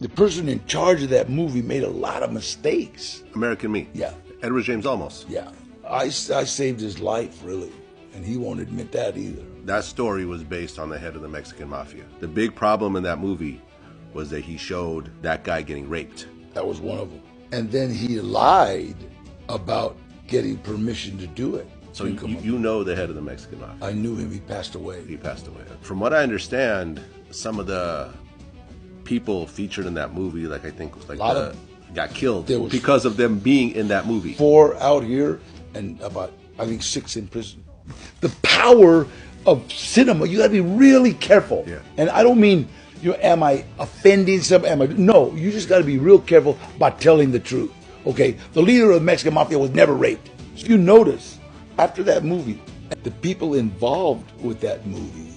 The person in charge of that movie made a lot of mistakes. American Me. Yeah. Edward James Olmos. Yeah. I saved his life, really, and he won't admit that either. That story was based on the head of the Mexican mafia. The big problem in that movie was that he showed that guy getting raped. That was one of them. And then he lied about getting permission to do it. So you know the head of the Mexican mafia. I knew him. He passed away. He passed away. From what I understand, some of the people featured in that movie, like I think was like got killed because of them being in that movie. 4 out here and about, I think, 6 in prison. The power of cinema, you gotta be really careful. Yeah. And I don't mean, am I offending somebody? No, you just gotta be real careful about telling the truth. Okay, the leader of the Mexican mafia was never raped. So you notice, after that movie, the people involved with that movie,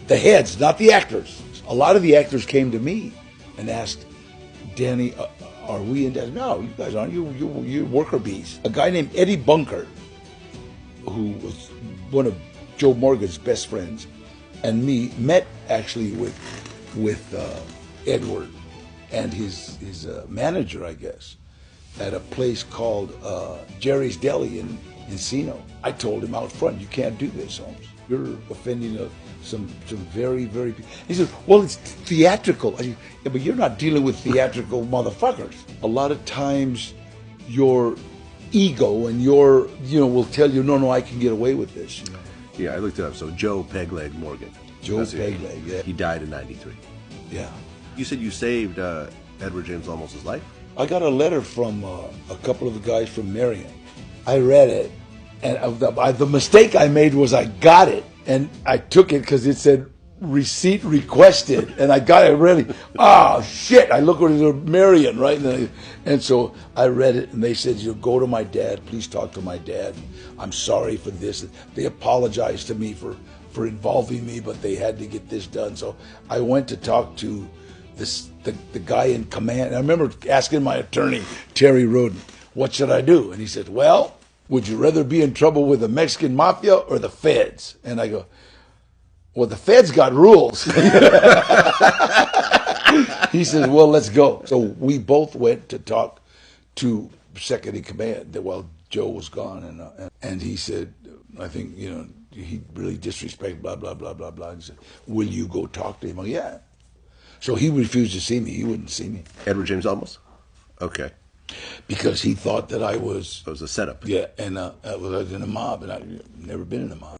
the heads, not the actors. A lot of the actors came to me and asked, Danny, are we in that? No, you guys aren't. You're worker bees. A guy named Eddie Bunker, who was one of Joe Morgan's best friends, and me met actually with Edward and his manager, I guess, at a place called Jerry's Deli in Encino. I told him out front, you can't do this, Holmes. You're offending some very, very... He said, well, it's theatrical. I said, yeah, but you're not dealing with theatrical motherfuckers. A lot of times your ego and your, will tell you, no, I can get away with this. Yeah, I looked it up. So Joe Pegleg Morgan. Joe Pegleg, yeah. He died in '93. Yeah. You said you saved Edward James Olmos' life? I got a letter from a couple of the guys from Américan. I read it, and the mistake I made was I got it, and I took it because it said receipt requested, and I got it really. Shit! I look at the Américan, right? And so I read it, and they said, go to my dad. Please talk to my dad. I'm sorry for this. They apologized to me for involving me, but they had to get this done. So I went to talk to the guy in command. I remember asking my attorney, Terry Roden, what should I do? And he said, well, would you rather be in trouble with the Mexican mafia or the feds? And I go, well, the feds got rules. He says, well, let's go. So we both went to talk to second in command while Joe was gone. And he said, I think, he really disrespected blah, blah, blah, blah, blah. He said, will you go talk to him? Oh, yeah. So he refused to see me. He wouldn't see me. Edward James Olmos? Okay. Because he thought that I was... It was a setup. Yeah, and I was in a mob, and I've never been in a mob.